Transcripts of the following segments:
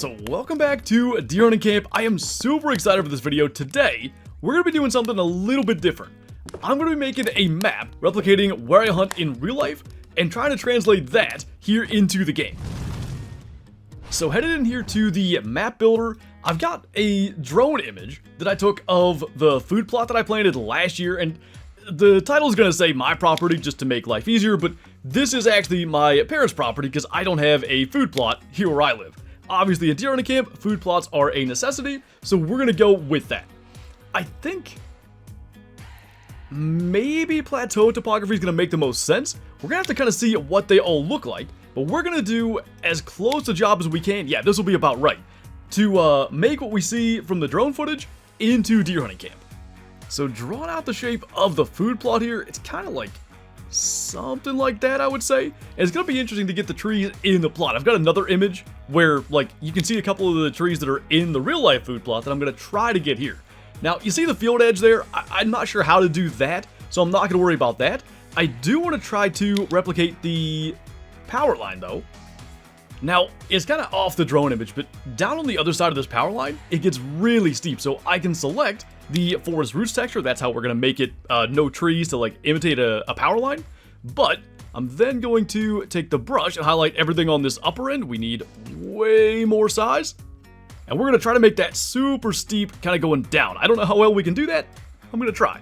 So welcome back to Deer Hunting Camp. I am super excited for this video. Today, we're going to be doing something a little bit different. I'm going to be making a map replicating where I hunt in real life and trying to translate that here into the game. So headed in here to the map builder, I've got a drone image that I took of the food plot that I planted last year, and the title is going to say my property just to make life easier, but this is actually my parents' property because I don't have a food plot here where I live. Obviously, at Deer Hunting Camp, food plots are a necessity, so we're going to go with that. I think maybe plateau topography is going to make the most sense. We're going to have to kind of see what they all look like, but we're going to do as close a job as we can. Yeah, this will be about right. To make what we see from the drone footage into Deer Hunting Camp. So drawing out the shape of the food plot here, it's kind of like something like that, I would say. And it's going to be interesting to get the trees in the plot. I've got another image where, like, you can see a couple of the trees that are in the real life food plot that I'm going to try to get here. Now, you see the field edge there? I'm not sure how to do that, so I'm not going to worry about that. I do want to try to replicate the power line, though. Now, it's kind of off the drone image, but down on the other side of this power line, it gets really steep, so I can select the forest roots texture. That's how we're going to make it no trees to like imitate a power line. But I'm then going to take the brush and highlight everything on this upper end. We need way more size. And we're going to try to make that super steep, kind of going down. I don't know how well we can do that. I'm going to try.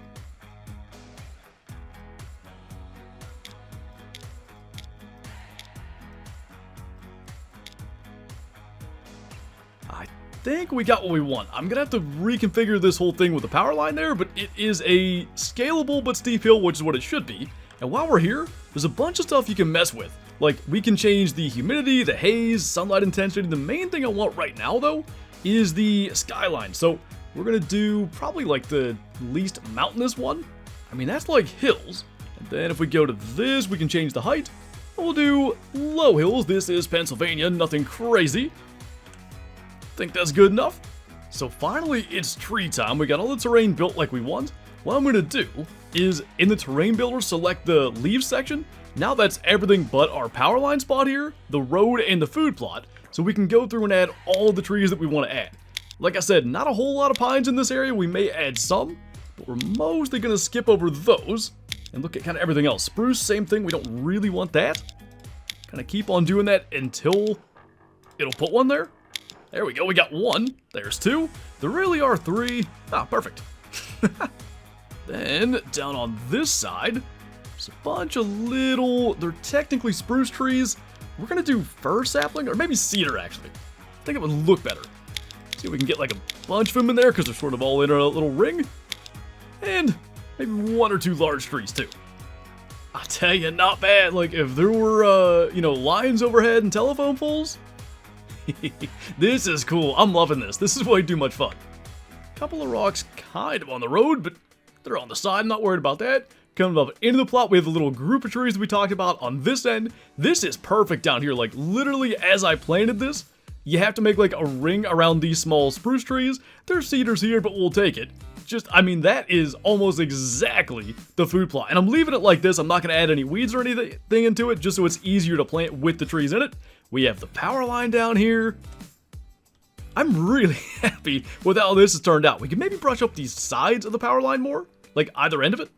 I think we got what we want. I'm gonna have to reconfigure this whole thing with the power line there, but it is a scalable but steep hill, which is what it should be. And while we're here, there's a bunch of stuff you can mess with. Like, we can change the humidity, the haze, sunlight intensity. The main thing I want right now, though, is the skyline. So we're gonna do probably like the least mountainous one. I mean, that's like hills. And then if we go to this, we can change the height. We'll do low hills. This is Pennsylvania, nothing crazy. Think that's good enough? So finally, it's tree time. We got all the terrain built like we want. What I'm going to do is, in the terrain builder, select the leaves section. Now that's everything but our power line spot here, the road, and the food plot. So we can go through and add all the trees that we want to add. Like I said, not a whole lot of pines in this area. We may add some, but we're mostly going to skip over those and look at kind of everything else. Spruce, same thing. We don't really want that. Kind of keep on doing that until it'll put one there. There we go, we got one. There's two. There really are three. Ah, perfect. Then, down on this side, there's a bunch of little, they're technically spruce trees. We're gonna do fir sapling, or maybe cedar, actually. I think it would look better. See if we can get like a bunch of them in there, because they're sort of all in a little ring. And maybe one or two large trees, too. I'll tell you, not bad. Like, if there were, lines overhead and telephone poles, this is cool. I'm loving this. This is way too much fun. Couple of rocks kind of on the road, but they're on the side. I'm not worried about that. Coming up into the plot, we have the little group of trees that we talked about on this end. This is perfect down here. Like, literally, as I planted this, you have to make like a ring around these small spruce trees. There's cedars here, but we'll take it. That is almost exactly the food plot. And I'm leaving it like this. I'm not going to add any weeds or anything into it, just so it's easier to plant with the trees in it. We have the power line down here. I'm really happy with how this has turned out. We can maybe brush up these sides of the power line more, like either end of it.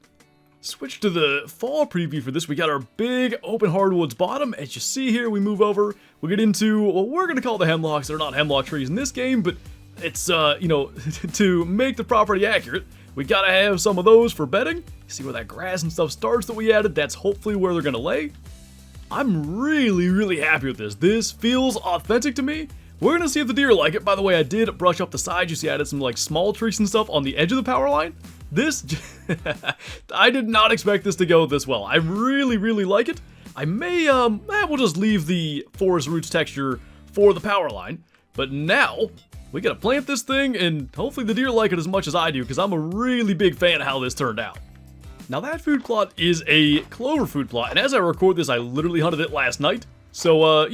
Switch to the fall preview for this. We got our big open hardwoods bottom. As you see here, we move over. We get into what we're going to call the hemlocks. They're not hemlock trees in this game, but it's, to make the property accurate, we got to have some of those for bedding. See where that grass and stuff starts that we added? That's hopefully where they're going to lay. I'm really, really happy with this. This feels authentic to me. We're going to see if the deer like it. By the way, I did brush up the sides. You see I added some like small trees and stuff on the edge of the power line. This, I did not expect this to go this well. I really, really like it. I may, we'll just leave the forest roots texture for the power line. But now, we got to plant this thing and hopefully the deer like it as much as I do, because I'm a really big fan of how this turned out. Now that food plot is a clover food plot, and as I record this, I literally hunted it last night. So,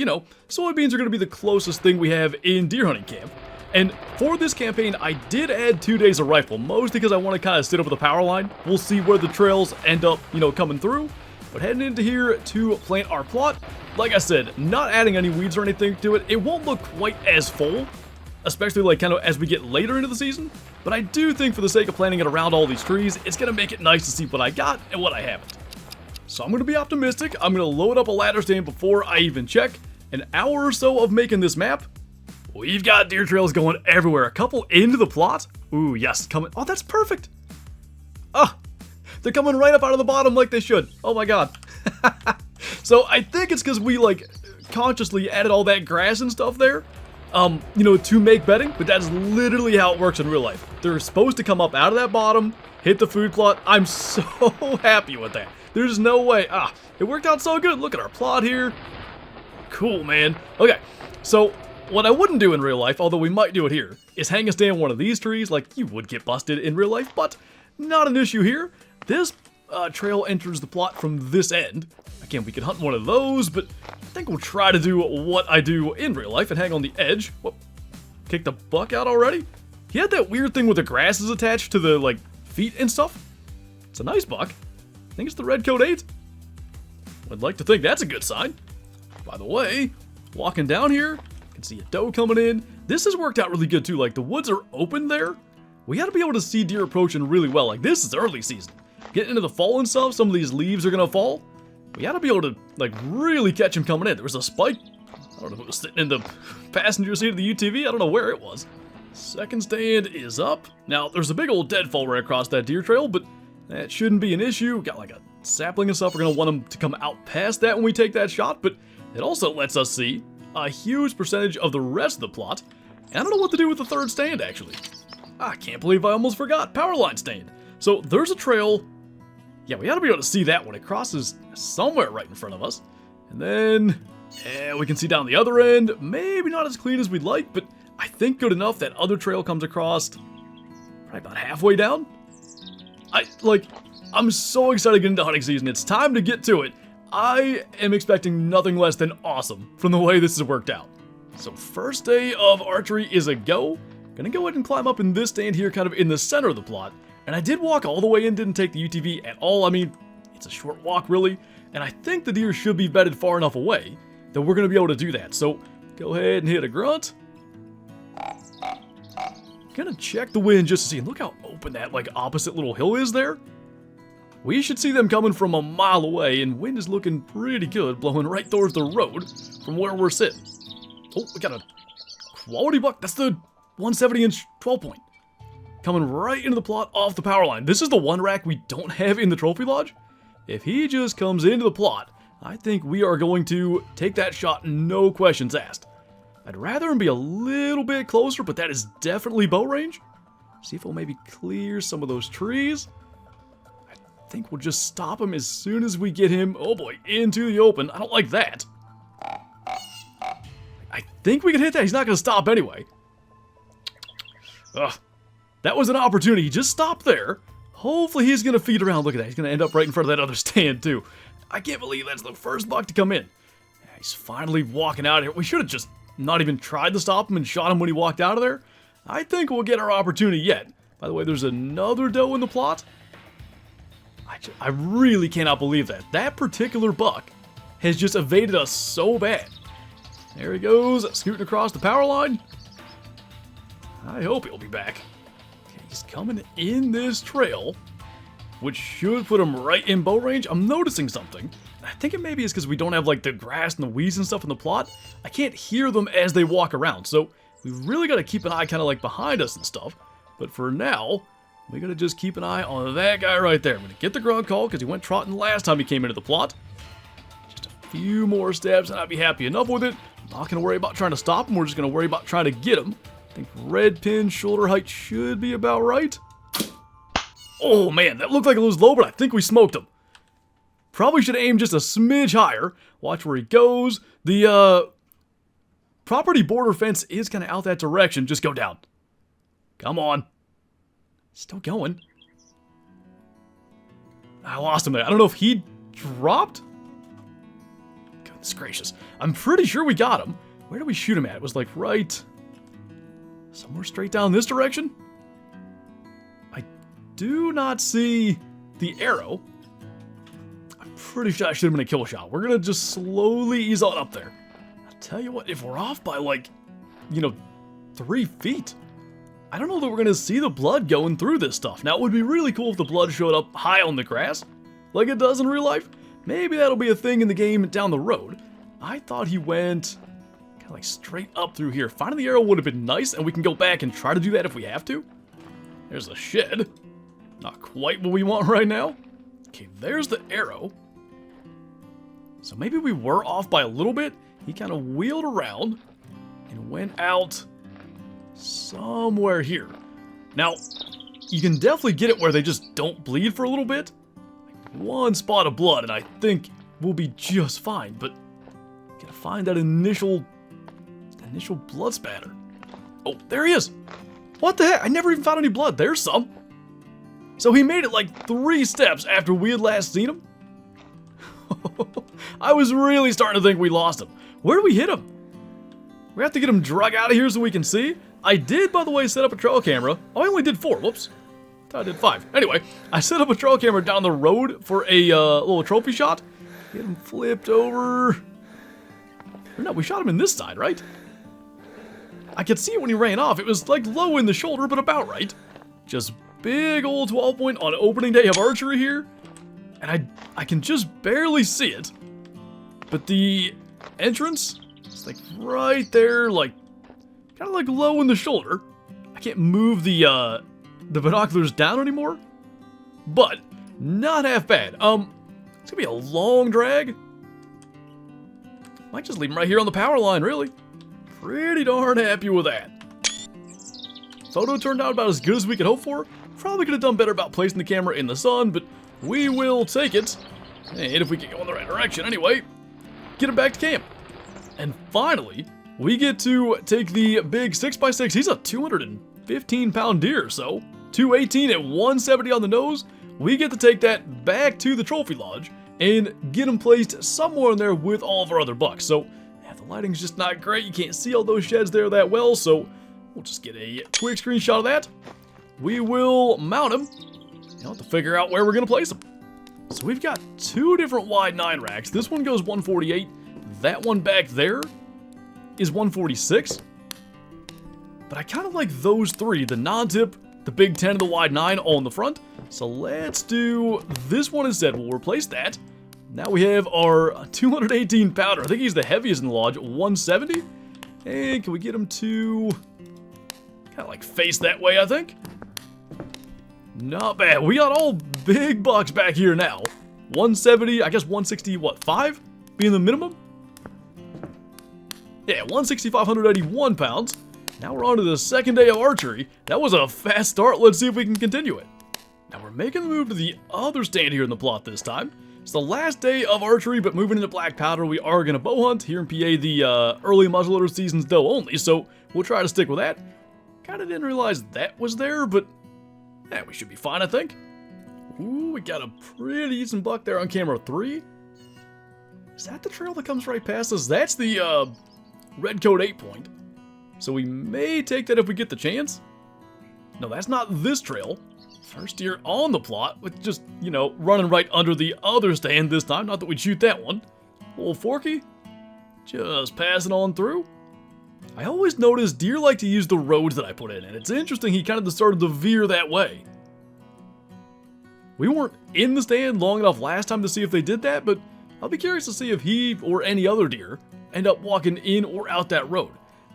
soybeans are going to be the closest thing we have in Deer Hunting Camp. And for this campaign, I did add 2 days of rifle, mostly because I want to kind of sit over the power line. We'll see where the trails end up, coming through. But heading into here to plant our plot, like I said, not adding any weeds or anything to it. It won't look quite as full, especially like kind of as we get later into the season. But I do think for the sake of planting it around all these trees, it's going to make it nice to see what I got and what I haven't. So I'm going to be optimistic. I'm going to load up a ladder stand before I even check. An hour or so of making this map. We've got deer trails going everywhere. A couple into the plot. Ooh, yes, coming. Oh, that's perfect. Oh, they're coming right up out of the bottom like they should. Oh my god. So I think it's because we like consciously added all that grass and stuff there. You know, to make bedding, but that's literally how it works in real life. They're supposed to come up out of that bottom, hit the food plot. I'm so happy with that. There's no way. Ah, it worked out so good. Look at our plot here. Cool, man. Okay, so what I wouldn't do in real life, although we might do it here, is hang a stand on one of these trees like you would get busted in real life, but not an issue here. This trail enters the plot from this end. Again, we could hunt one of those, but I think we'll try to do what I do in real life and hang on the edge. Whoop. Kick the buck out already? He had that weird thing with the grasses attached to the, like, feet and stuff. It's a nice buck. I think it's the red coat 8. I'd like to think that's a good sign. By the way, walking down here, you can see a doe coming in. This has worked out really good too. Like, the woods are open there. We got to be able to see deer approaching really well. Like, this is early season. Getting into the fall and stuff, some of these leaves are going to fall. We got to be able to, like, really catch him coming in. There was a spike. I don't know if it was sitting in the passenger seat of the UTV. I don't know where it was. Second stand is up. Now, there's a big old deadfall right across that deer trail, but that shouldn't be an issue. We got, like, a sapling and stuff. We're going to want them to come out past that when we take that shot, but it also lets us see a huge percentage of the rest of the plot. And I don't know what to do with the third stand, actually. I can't believe I almost forgot. Powerline stand. So there's a trail. Yeah, we ought to be able to see that when it crosses somewhere right in front of us. And then we can see down the other end. Maybe not as clean as we'd like, but I think good enough. That other trail comes across probably about halfway down. I'm so excited to get into hunting season. It's time to get to it. I am expecting nothing less than awesome from the way this has worked out. So first day of archery is a go. Gonna go ahead and climb up in this stand here, kind of in the center of the plot. And I did walk all the way in, didn't take the UTV at all. I mean, it's a short walk really. And I think the deer should be bedded far enough away that we're gonna be able to do that. So go ahead and hit a grunt. Gonna check the wind just to see. And look how open that like opposite little hill is there. We should see them coming from a mile away, and wind is looking pretty good, blowing right towards the road from where we're sitting. Oh, we got a quality buck. That's the 170-inch 12-point. Coming right into the plot off the power line. This is the one rack we don't have in the trophy lodge. If he just comes into the plot, I think we are going to take that shot, no questions asked. I'd rather him be a little bit closer, but that is definitely bow range. See if we'll maybe clear some of those trees. I think we'll just stop him as soon as we get him, oh boy, into the open. I don't like that. I think we can hit that. He's not going to stop anyway. Ugh. That was an opportunity. Just stop there. Hopefully he's going to feed around. Look at that. He's going to end up right in front of that other stand too. I can't believe that's the first buck to come in. He's finally walking out of here. We should have just not even tried to stop him and shot him when he walked out of there. I think we'll get our opportunity yet. By the way, there's another doe in the plot. I really cannot believe that. That particular buck has just evaded us so bad. There he goes, scooting across the power line. I hope he'll be back. Okay, he's coming in this trail, which should put him right in bow range. I'm noticing something. I think it maybe is because we don't have like the grass and the weeds and stuff in the plot. I can't hear them as they walk around, so we really got to keep an eye kind of like behind us and stuff. But for now, we gotta just keep an eye on that guy right there. I'm gonna get the grunt call because he went trotting last time he came into the plot. Just a few more steps and I'd be happy enough with it. I'm not gonna worry about trying to stop him. We're just gonna worry about trying to get him. I think red pin shoulder height should be about right. Oh man, that looked like it was low, but I think we smoked him. Probably should aim just a smidge higher. Watch where he goes. The property border fence is kind of out that direction. Just go down. Come on. Still going. I lost him there. I don't know if he dropped. Goodness gracious. I'm pretty sure we got him. Where did we shoot him at? It was like right somewhere straight down this direction. I do not see the arrow. I'm pretty sure that should have been a kill shot. We're going to just slowly ease on up there. I'll tell you what, if we're off by like, 3 feet, I don't know that we're going to see the blood going through this stuff. Now, it would be really cool if the blood showed up high on the grass, like it does in real life. Maybe that'll be a thing in the game down the road. I thought he went kind of like straight up through here. Finding the arrow would have been nice, and we can go back and try to do that if we have to. There's a shed. Not quite what we want right now. Okay, there's the arrow. So maybe we were off by a little bit. He kind of wheeled around and went out somewhere here. Now, you can definitely get it where they just don't bleed for a little bit. Like 1 spot of blood, and I think we'll be just fine. But gotta find that initial blood spatter. Oh, there he is. What the heck? I never even found any blood. There's some. So he made it like 3 steps after we had last seen him. I was really starting to think we lost him. Where do we hit him? We have to get him drug out of here so we can see. I did, by the way, set up a trail camera. Oh, I only did 4. Whoops. I thought I did 5. Anyway, I set up a trail camera down the road for a little trophy shot. Get him flipped over. Or no, we shot him in this side, right? I could see it when he ran off. It was like low in the shoulder, but about right. Just big old 12 point on opening day of archery here. And I can just barely see it. But the entrance is like right there, like kind of like low in the shoulder. I can't move the binoculars down anymore. But not half bad. It's gonna be a long drag. Might just leave him right here on the power line, really. Pretty darn happy with that. Photo turned out about as good as we could hope for. Probably could have done better about placing the camera in the sun, but we will take it. And if we can go in the right direction anyway, get him back to camp. And finally, we get to take the big 6x6. He's a 215-pound deer, so 218 at 170 on the nose. We get to take that back to the trophy lodge and get him placed somewhere in there with all of our other bucks. So, yeah, the lighting's just not great. You can't see all those sheds there that well, so we'll just get a quick screenshot of that. We will mount him. Now have to figure out where we're going to place him. So we've got 2 different wide 9 racks. This one goes 148. That one back there is 146. But I kind of like those 3. The non-tip, the big 10, and the wide 9 all in the front. So let's do this one instead. We'll replace that. Now we have our 218 pounder. I think he's the heaviest in the lodge, 170. And can we get him to kind of like face that way, I think? Not bad. We got all big bucks back here now. 170, I guess 160, what, 5? Being the minimum? Yeah, 160,581 pounds. Now we're on to the second day of archery. That was a fast start. Let's see if we can continue it. Now we're making the move to the other stand here in the plot this time. It's the last day of archery, but moving into black powder, we are going to bow hunt. Here in PA, the early muzzleloader season's doe only, so we'll try to stick with that. Kind of didn't realize that was there, but yeah, we should be fine, I think. Ooh, we got a pretty decent buck there on camera 3. Is that the trail that comes right past us? That's the red coat 8 point. So we may take that if we get the chance. No, that's not this trail. First deer on the plot with just, running right under the other stand this time. Not that we'd shoot that one. A little forky. Just passing on through. I always notice deer like to use the roads that I put in, and it's interesting he kind of started to veer that way. We weren't in the stand long enough last time to see if they did that, but I'll be curious to see if he or any other deer end up walking in or out that road.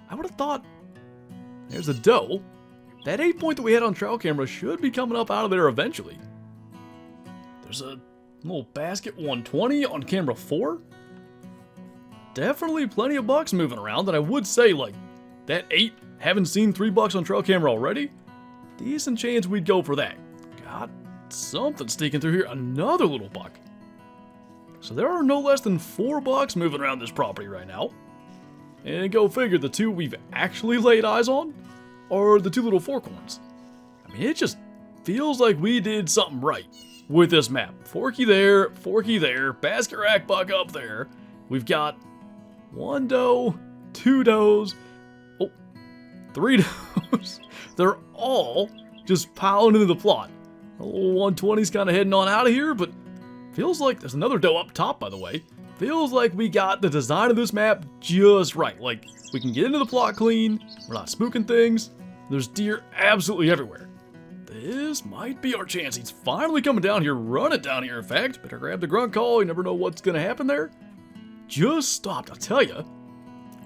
I would have thought, there's a doe. That 8 point that we had on trail camera should be coming up out of there eventually. There's a little basket 120 on camera 4. Definitely plenty of bucks moving around, and I would say, like, that 8, haven't seen 3 bucks on trail camera already. Decent chance we'd go for that. Got something sneaking through here. Another little buck. So there are no less than 4 bucks moving around this property right now. And go figure, the 2 we've actually laid eyes on are the 2 little forkhorns. I mean, it just feels like we did something right with this map. Forky there, basket rack buck up there. We've got 1 doe, 2 does, 3 does. They're all just piling into the plot. The little 120's kind of heading on out of here, but Feels like there's another doe up top, by the way. Feels like we got the design of this map just right. Like, we can get into the plot clean. We're not spooking things. There's deer absolutely everywhere. This might be our chance. He's finally coming down here, running down here, in fact. Better grab the grunt call. You never know what's going to happen there. Just stopped. I'll tell you.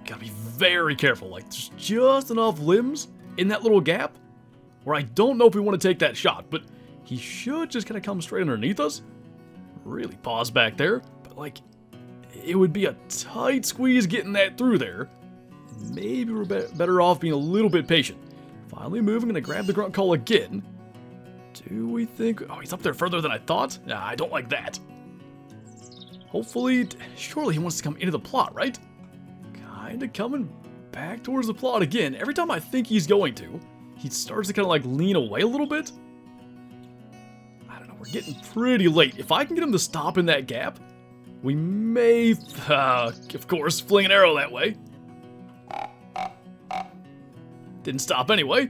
Gotta be very careful. Like, there's just enough limbs in that little gap where I don't know if we want to take that shot, but he should just kind of come straight underneath us. Really pause back there, but like, it would be a tight squeeze getting that through there. Maybe we're better off being a little bit patient. Finally moving, gonna grab the grunt call again. Do we think, oh, he's up there further than I thought? Nah, I don't like that. Hopefully, surely he wants to come into the plot, right? Kinda coming back towards the plot again. Every time I think he's going to, he starts to kind of like lean away a little bit. I don't know, we're getting pretty late. If I can get him to stop in that gap, we may, of course, fling an arrow that way. Didn't stop anyway.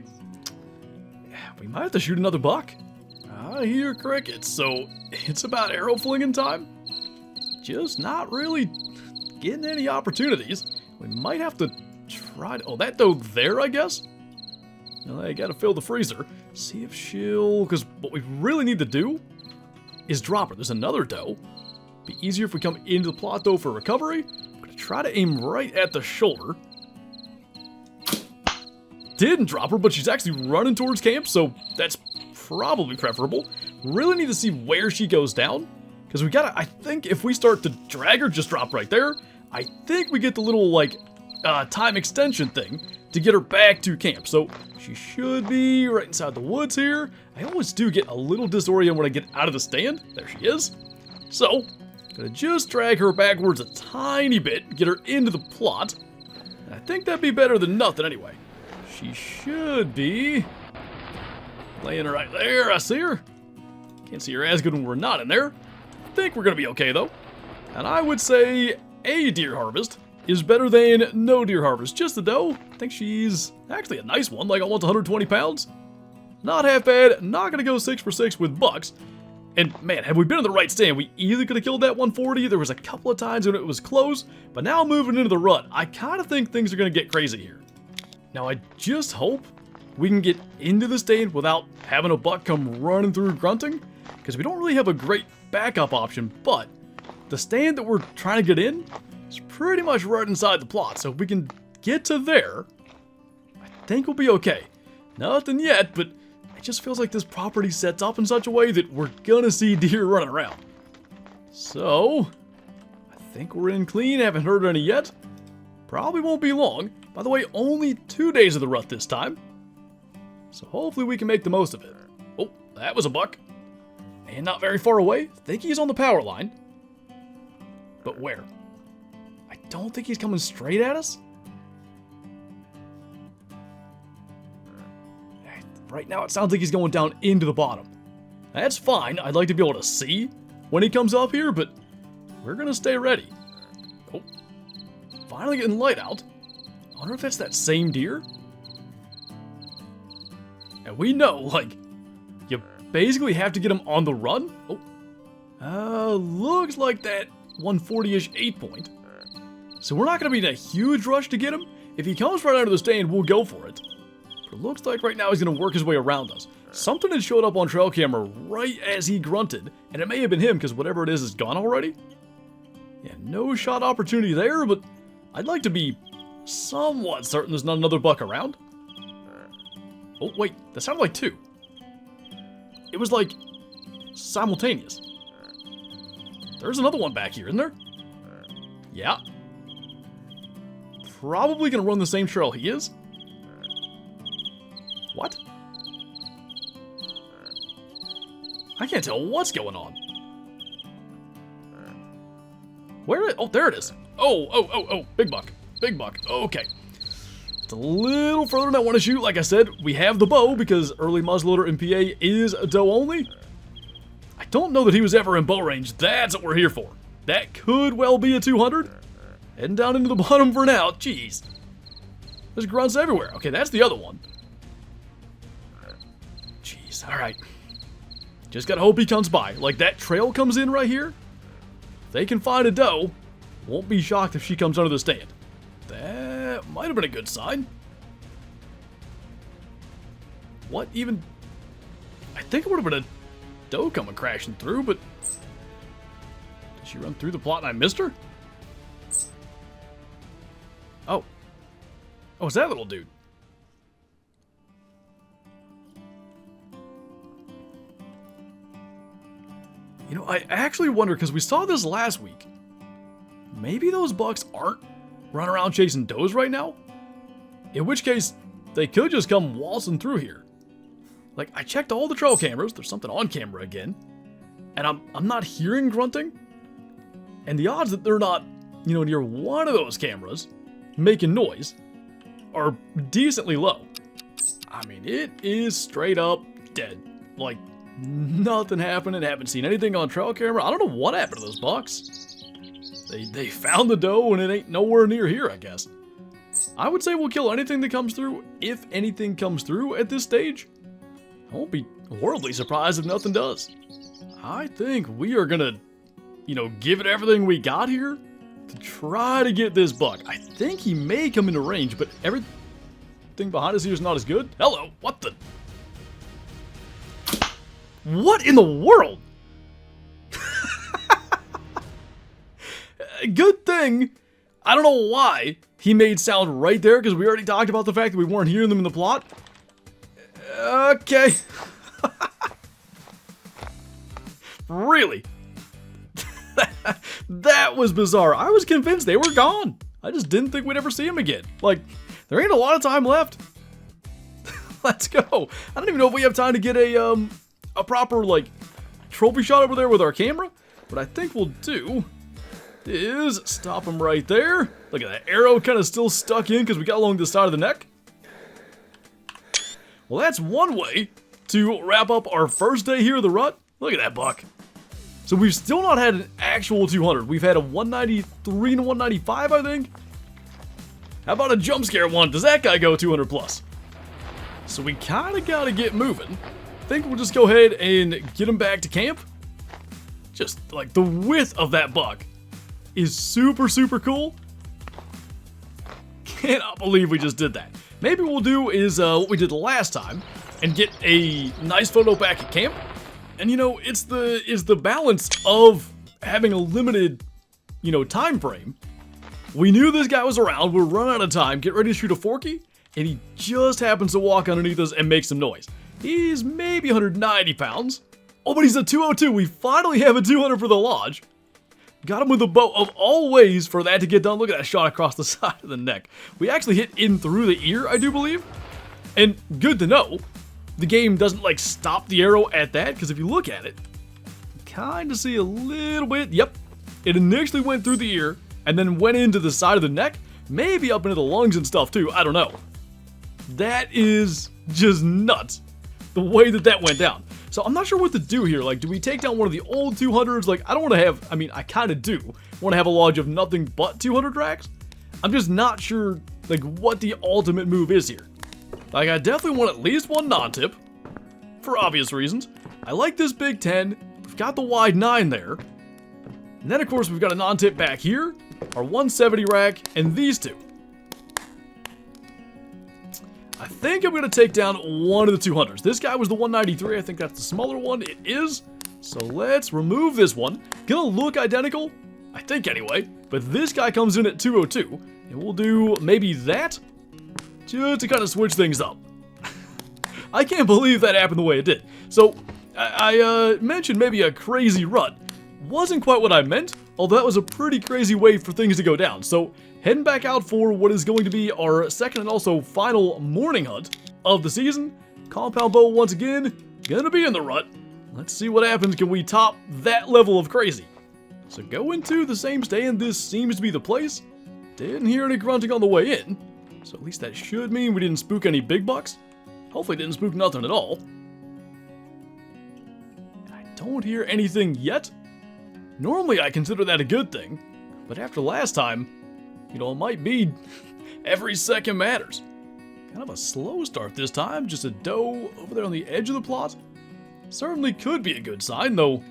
We might have to shoot another buck. I hear crickets, so it's about arrow flinging time. Just not really getting any opportunities. We might have to try to... Oh, that doe there, I guess? Well, I gotta fill the freezer. See if she'll... Because what we really need to do is drop her. There's another doe. Be easier if we come into the plot, though, for recovery. I'm gonna try to aim right at the shoulder. Didn't drop her, but she's actually running towards camp, so that's probably preferable. Really need to see where she goes down. Because we gotta... I think if we start to drag her, just drop right there. I think we get the little, like, time extension thing to get her back to camp. So she should be right inside the woods here. I always do get a little disoriented when I get out of the stand. There she is. So, gonna just drag her backwards a tiny bit, get her into the plot. And I think that'd be better than nothing anyway. She should be laying right there. I see her. Can't see her as good when we're not in there. I think we're gonna be okay though. And I would say a deer harvest is better than no deer harvest. Just the doe. I think she's actually a nice one, like almost 120 pounds. Not half bad. Not gonna go 6 for 6 with bucks. And man, had we been in the right stand, we either could have killed that 140. There was a couple of times when it was close, but now moving into the rut, I kind of think things are gonna get crazy here. Now I just hope we can get into the stand without having a buck come running through grunting, because we don't really have a great backup option, but the stand that we're trying to get in is pretty much right inside the plot, so if we can get to there, I think we'll be okay. Nothing yet, but it just feels like this property sets up in such a way that we're gonna see deer running around. So, I think we're in clean, haven't heard any yet. Probably won't be long. By the way, only 2 days of the rut this time. So hopefully we can make the most of it. Oh, that was a buck. And not very far away. I think he's on the power line. But where? I don't think he's coming straight at us. Right now it sounds like he's going down into the bottom. That's fine. I'd like to be able to see when he comes up here, but we're going to stay ready. Oh, finally getting light out. I wonder if that's that same deer. And we know, like, you basically have to get him on the run. Oh, looks like that 140-ish 8-point. So we're not going to be in a huge rush to get him. If he comes right out of the stand, we'll go for it. But it looks like right now he's going to work his way around us. Something had showed up on trail camera right as he grunted, and it may have been him because whatever it is gone already. Yeah, no shot opportunity there, but I'd like to be somewhat certain there's not another buck around. Oh, wait, that sounded like two. It was like simultaneous. There's another one back here, isn't there? Yeah. Probably gonna run the same trail he is. What? I can't tell what's going on. Where? Oh, there it is. Oh, big buck. Big buck. Okay. It's a little further than I want to shoot. Like I said, we have the bow because early muzzleloader in PA is a doe only. I don't know that he was ever in bow range. That's what we're here for. That could well be a 200. Heading down into the bottom for now. Jeez. There's grunts everywhere. Okay, that's the other one. Jeez, alright. Just gotta hope he comes by. Like, that trail comes in right here. If they can find a doe, won't be shocked if she comes under the stand. That might have been a good sign. What even? I think it would have been a doe coming crashing through, but did she run through the plot and I missed her? Oh. Oh, it's that little dude. You know, I actually wonder, because we saw this last week. Maybe those bucks aren't running around chasing does right now? In which case, they could just come waltzing through here. Like, I checked all the trail cameras. There's something on camera again. And I'm not hearing grunting. And the odds that they're not, you know, near one of those cameras making noise are decently low. I mean, it is straight up dead. Like, nothing happening. Haven't seen anything on trail camera. I don't know what happened to those bucks. They found the doe and it ain't nowhere near here, I guess. I would say we'll kill anything that comes through, if anything comes through at this stage. I won't be horribly surprised if nothing does. I think we are gonna, you know, give it everything we got here to try to get this buck. I think he may come into range, but everything behind us here is not as good. Hello, what the? What in the world? Good thing, I don't know why he made sound right there, because we already talked about the fact that we weren't hearing them in the plot. Okay. Really? That was bizarre. I was convinced they were gone. I just didn't think we'd ever see them again. Like, there ain't a lot of time left. Let's go. I don't even know if we have time to get a proper, like, trophy shot over there with our camera. What I think we'll do is stop him right there. Look at that arrow kind of still stuck in because we got along the side of the neck. Well, that's one way to wrap up our first day here of the rut. Look at that buck. So we've still not had an actual 200. We've had a 193 and a 195, I think. How about a jump scare one? Does that guy go 200 plus? So we kind of got to get moving. I think we'll just go ahead and get him back to camp. Just like the width of that buck is super, super cool. Cannot believe we just did that. Maybe what we'll do is what we did last time and get a nice photo back at camp. And you know, it's the balance of having a limited, you know, time frame. We knew this guy was around. We're running out of time. Get ready to shoot a forky, and he just happens to walk underneath us and make some noise. He's maybe 190 pounds. Oh, but he's a 202. We finally have a 200 for the lodge. Got him with a bow of all ways for that to get done. Look at that shot across the side of the neck. We actually hit in through the ear, I do believe. And good to know, the game doesn't like stop the arrow at that, because if you look at it, you kind of see a little bit. Yep, it initially went through the ear and then went into the side of the neck, maybe up into the lungs and stuff too. I don't know. That is just nuts, the way that that went down. So I'm not sure what to do here. Like, do we take down one of the old 200s? Like, I don't want to have, I mean, I kind of do want to have a lodge of nothing but 200 racks. I'm just not sure, like, what the ultimate move is here. Like, I definitely want at least one non-tip, for obvious reasons. I like this big 10. We've got the wide 9 there. And then, of course, we've got a non-tip back here, our 170 rack, and these two. I think I'm going to take down one of the 200s. This guy was the 193. I think that's the smaller one. It is. So let's remove this one. Gonna look identical, I think anyway. But this guy comes in at 202. And we'll do maybe that, just to kind of switch things up. I can't believe that happened the way it did. So I mentioned maybe a crazy rut. Wasn't quite what I meant, although that was a pretty crazy way for things to go down. So heading back out for what is going to be our second and also final morning hunt of the season. Compound bow once again, gonna be in the rut. Let's see what happens. Can we top that level of crazy? So go into the same stand. This seems to be the place. Didn't hear any grunting on the way in. So at least that should mean we didn't spook any big bucks. Hopefully didn't spook nothing at all. I don't hear anything yet. Normally I consider that a good thing. But after last time, you know, it might be every second matters. Kind of a slow start this time. Just a doe over there on the edge of the plot. Certainly could be a good sign, though.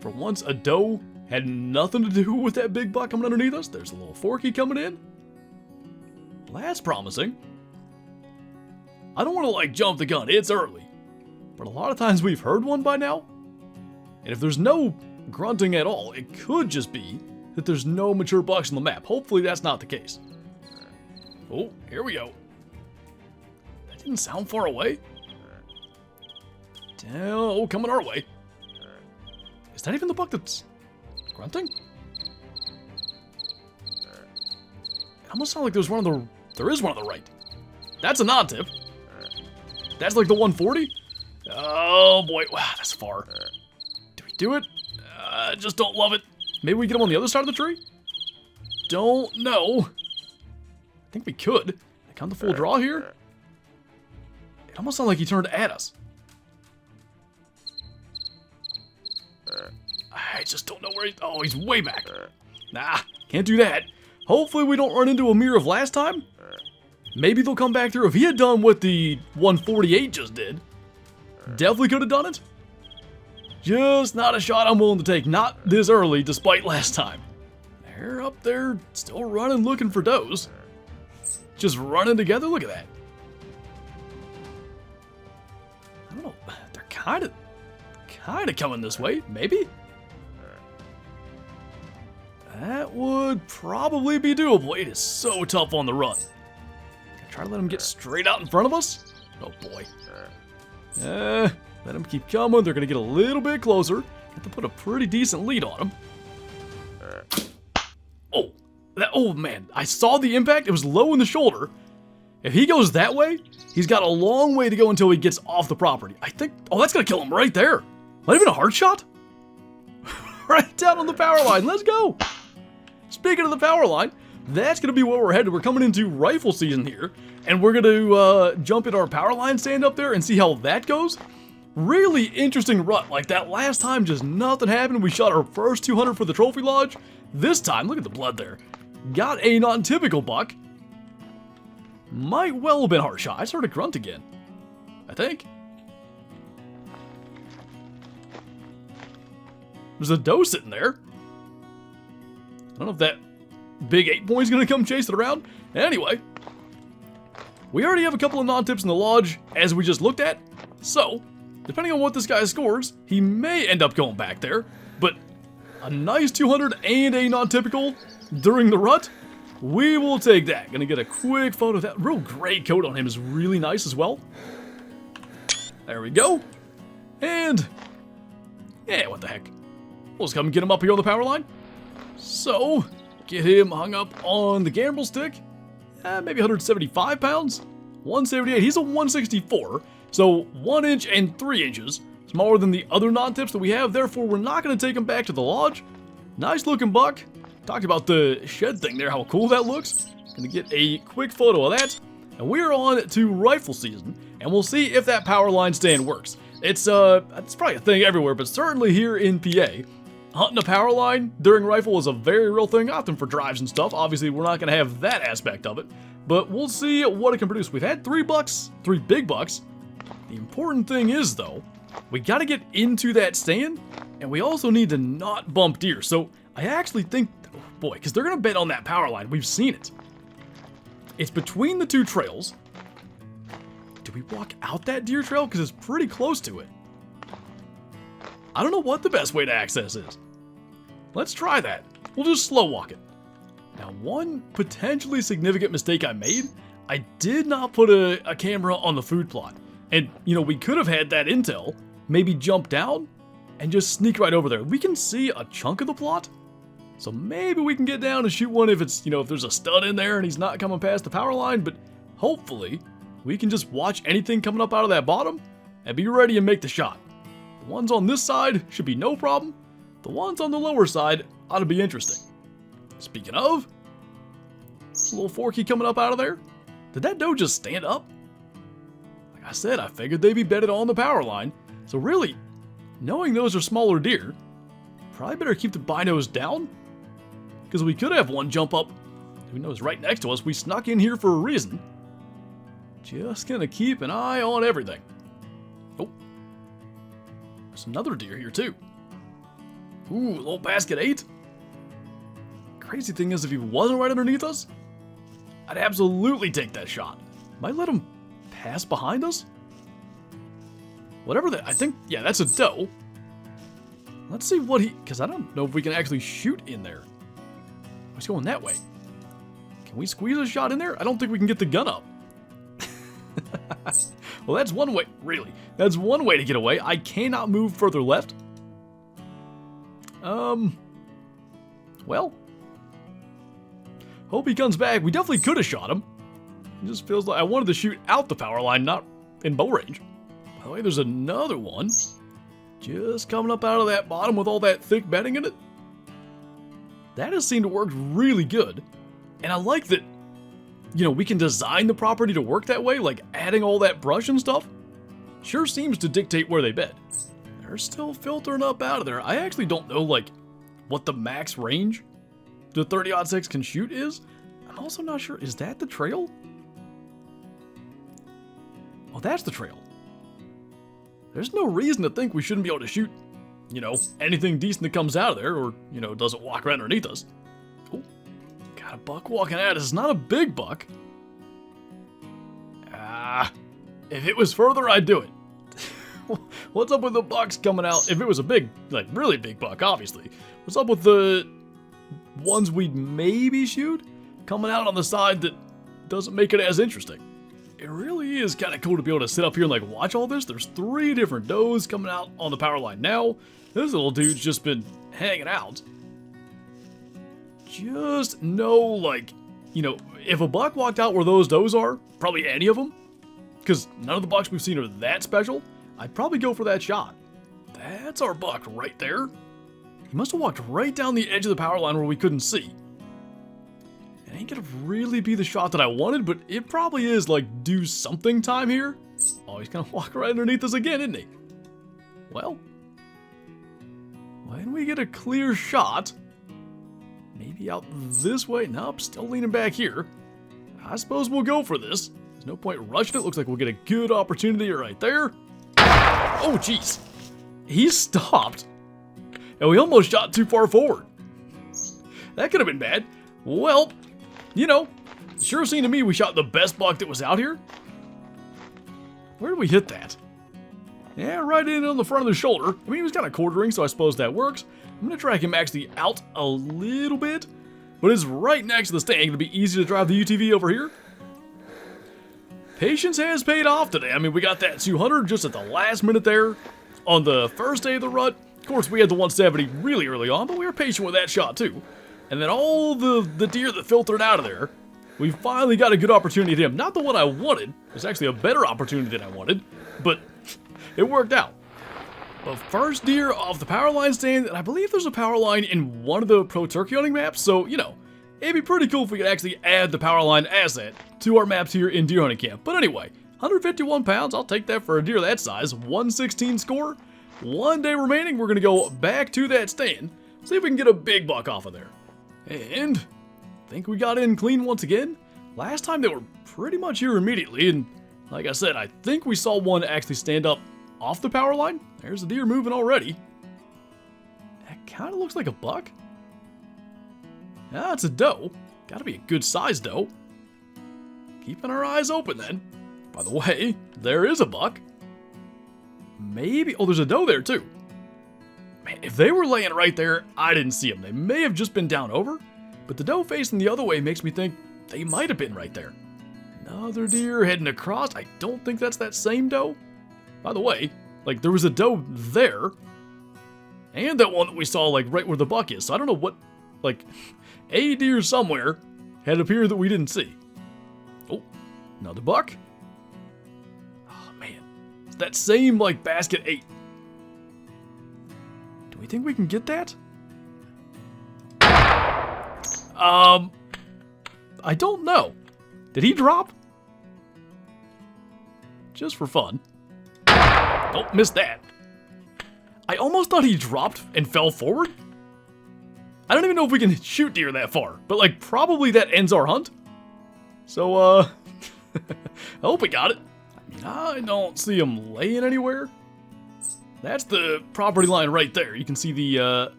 For once, a doe had nothing to do with that big buck coming underneath us. There's a little forky coming in. Well, that's promising. I don't want to, like, jump the gun. It's early. But a lot of times we've heard one by now. And if there's no grunting at all, it could just be that there's no mature bucks on the map. Hopefully that's not the case. Oh, here we go. That didn't sound far away. Oh, coming our way. Is that even the buck that's grunting? It almost sounds like there's one on the... There is one on the right. That's a non-tip. That's like the 140? Oh boy, wow, that's far. Do we do it? Just don't love it. Maybe we get him on the other side of the tree? Don't know. I think we could. Count the full draw here. It almost sounded like he turned at us. I just don't know where he's... Oh, he's way back. Nah, can't do that. Hopefully we don't run into a mirror of last time. Maybe they'll come back through. If he had done what the 148 just did, definitely could have done it. Just not a shot I'm willing to take. Not this early, despite last time. They're up there, still running, looking for does. Just running together. Look at that. I don't know. They're kind of coming this way. Maybe. That would probably be doable. It is so tough on the run. Try to let them get straight out in front of us. Oh boy. Let them keep coming. They're going to get a little bit closer. Have to put a pretty decent lead on them. Oh, oh man. I saw the impact. It was low in the shoulder. If he goes that way, he's got a long way to go until he gets off the property. I think... Oh, that's going to kill him right there. Not even a hard shot? Right down on the power line. Let's go. Speaking of the power line, that's going to be where we're headed. We're coming into rifle season here, and we're going to jump in our power line stand up there and see how that goes. Really interesting rut. Like that last time, just nothing happened. We shot our first 200 for the trophy lodge. This time, look at the blood there. Got a non-typical buck. Might well have been a hard shot. I started grunt again, I think. There's a doe sitting there. I don't know if that big 8-point's gonna come chase it around. Anyway, we already have a couple of non-tips in the lodge, as we just looked at. So, depending on what this guy scores, he may end up going back there. But a nice 200 and a non-typical during the rut, we will take that. Gonna get a quick photo of that. Real gray coat on him is really nice as well. There we go. And, yeah, what the heck. We'll just come get him up here on the power line. So, get him hung up on the gamble stick. Maybe 175 pounds. 178. He's a 164. So 1 inch and 3 inches. Smaller than the other non-tips that we have. Therefore, we're not going to take him back to the lodge. Nice looking buck. Talked about the shed thing there. How cool that looks. Going to get a quick photo of that. And we're on to rifle season. And we'll see if that power line stand works. It's probably a thing everywhere. But certainly here in PA. Hunting a power line during rifle is a very real thing, often for drives and stuff. Obviously, we're not going to have that aspect of it, but we'll see what it can produce. We've had 3 bucks, 3 big bucks. The important thing is, though, we got to get into that stand, and we also need to not bump deer. So I actually think, oh boy, because they're going to bet on that power line. We've seen it. It's between the 2 trails. Do we walk out that deer trail? Because it's pretty close to it. I don't know what the best way to access is. Let's try that. We'll just slow walk it. Now, one potentially significant mistake I made, I did not put a camera on the food plot. And, you know, we could have had that intel, maybe jump down and just sneak right over there. We can see a chunk of the plot, so maybe we can get down and shoot one if it's, you know, if there's a stud in there and he's not coming past the power line, but hopefully we can just watch anything coming up out of that bottom and be ready and make the shot. The ones on this side should be no problem. The ones on the lower side ought to be interesting. Speaking of, a little forky coming up out of there. Did that doe just stand up? Like I said, I figured they'd be bedded on the power line. So really, knowing those are smaller deer, probably better keep the binos down. Because we could have one jump up, who knows, right next to us. We snuck in here for a reason. Just gonna keep an eye on everything. Oh. There's another deer here too. Ooh, a little basket 8. Crazy thing is, if he wasn't right underneath us, I'd absolutely take that shot. Might let him pass behind us? Whatever that, I think, yeah, that's a doe. Let's see what he, because I don't know if we can actually shoot in there. He's going that way. Can we squeeze a shot in there? I don't think we can get the gun up. Well, that's one way, really. That's one way to get away. I cannot move further left. Well. Hope he comes back. We definitely could have shot him. It just feels like I wanted to shoot out the power line, not in bow range. By the way, there's another one. Just coming up out of that bottom with all that thick bedding in it. That has seemed to work really good. And I like that, you know, we can design the property to work that way, like adding all that brush and stuff. Sure seems to dictate where they bed. They're still filtering up out of there. I actually don't know, like, what the max range the 30-06 can shoot is. I'm also not sure, is that the trail? Oh, that's the trail. There's no reason to think we shouldn't be able to shoot, you know, anything decent that comes out of there, or, you know, doesn't walk right underneath us. Oh, got a buck walking at us. It's not a big buck. If it was further, I'd do it. What's up with the bucks coming out? If it was a big, like, really big buck, obviously. What's up with the ones we'd maybe shoot coming out on the side that doesn't make it as interesting? It really is kind of cool to be able to sit up here and, like, watch all this. There's 3 different does coming out on the power line now. This little dude's just been hanging out. Just know, like, you know, if a buck walked out where those does are, probably any of them, because none of the bucks we've seen are that special, I'd probably go for that shot. That's our buck right there. He must have walked right down the edge of the power line where we couldn't see. It ain't gonna really be the shot that I wanted, but it probably is, like, do something time here. Oh, he's gonna walk right underneath us again, isn't he? Well, when we get a clear shot, maybe out this way. Nope, still leaning back here. I suppose we'll go for this. There's no point rushing it. Looks like we'll get a good opportunity right there. Oh, jeez. He stopped. And we almost shot too far forward. That could have been bad. Well, you know, sure seemed to me we shot the best buck that was out here. Where did we hit that? Yeah, right in on the front of the shoulder. I mean, he was kind of quartering, so I suppose that works. I'm going to drag him actually out a little bit. But it's right next to the stand. It's going to be easy to drive the UTV over here. Patience has paid off today. I mean, we got that 200 just at the last minute there on the first day of the rut. Of course, we had the 170 really early on, but we were patient with that shot too. And then all the deer that filtered out of there, we finally got a good opportunity at him. Not the one I wanted. It was actually a better opportunity than I wanted, but it worked out. The first deer off the power line stand, and I believe there's a power line in one of the pro turkey hunting maps, so, you know, it'd be pretty cool if we could actually add the power line asset to our maps here in deer hunting camp. But anyway, 151 pounds, I'll take that for a deer that size. 116 score. 1 day remaining, we're going to go back to that stand, see if we can get a big buck off of there. And I think we got in clean once again. Last time they were pretty much here immediately, and like I said, I think we saw one actually stand up off the power line. There's the deer moving already. That kind of looks like a buck. Ah, it's a doe. Gotta be a good sized doe. Keeping our eyes open then. By the way, there is a buck. Maybe, oh, there's a doe there too. Man, if they were laying right there, I didn't see them. They may have just been down over, but the doe facing the other way makes me think they might have been right there. Another deer heading across. I don't think that's that same doe. By the way, like, there was a doe there, and that one that we saw, like, right where the buck is. So I don't know what, like, a deer somewhere had appeared that we didn't see. Oh, another buck. Oh, man. It's that same, like, basket 8. Do we think we can get that? I don't know. Did he drop? Just for fun. Oh, missed that. I almost thought he dropped and fell forward. I don't even know if we can shoot deer that far, but, like, probably that ends our hunt. So, I hope we got it. I mean, I don't see him laying anywhere. That's the property line right there. You can see the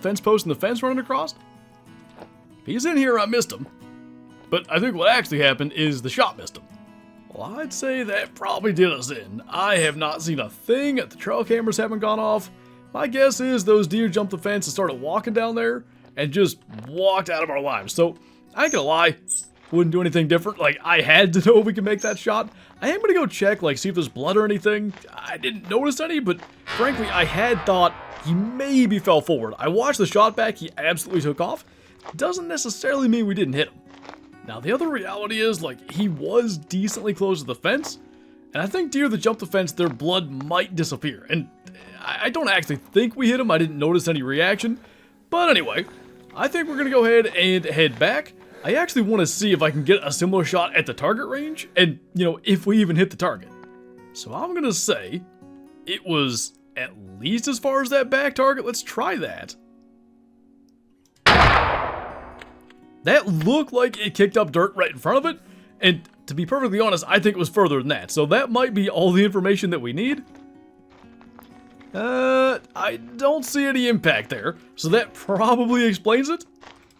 fence post and the fence running across. He's in here, I missed him. But I think what actually happened is the shot missed him. Well, I'd say that probably did us in. I have not seen a thing. The trail cameras haven't gone off. My guess is those deer jumped the fence and started walking down there and just walked out of our lives. So, I ain't gonna lie, wouldn't do anything different. Like, I had to know if we could make that shot. I am gonna go check, like, see if there's blood or anything. I didn't notice any, but frankly, I had thought he maybe fell forward. I watched the shot back, he absolutely took off. Doesn't necessarily mean we didn't hit him. Now, the other reality is, like, he was decently close to the fence, and I think deer that jump the fence, their blood might disappear. And I don't actually think we hit him. I didn't notice any reaction. But anyway, I think we're going to go ahead and head back. I actually want to see if I can get a similar shot at the target range, and, you know, if we even hit the target. So I'm going to say it was at least as far as that back target. Let's try that. That looked like it kicked up dirt right in front of it, and to be perfectly honest, I think it was further than that. So that might be all the information that we need. I don't see any impact there, so that probably explains it.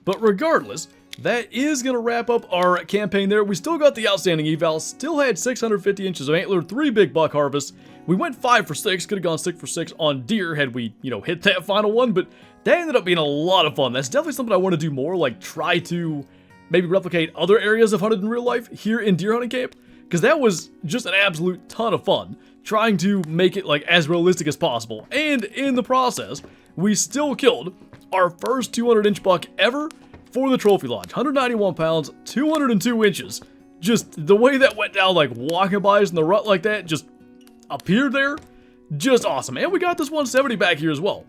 But regardless, that is going to wrap up our campaign there. We still got the outstanding eval, still had 650 inches of antler, 3 big buck harvests. We went 5 for 6, could have gone 6 for 6 on deer had we, you know, hit that final one, but that ended up being a lot of fun. That's definitely something I want to do more, like try to maybe replicate other areas I've hunted in real life here in deer hunting camp, because that was just an absolute ton of fun, trying to make it like as realistic as possible. And in the process, we still killed our first 200-inch buck ever for the trophy lodge. 191 pounds, 202 inches. Just the way that went down, like walking by us in the rut like that, just appeared there. Just awesome. And we got this 170 back here as well.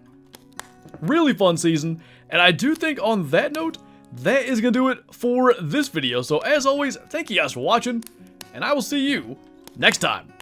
Really fun season. And I do think on that note, that is going to do it for this video. So as always, thank you guys for watching, and I will see you next time.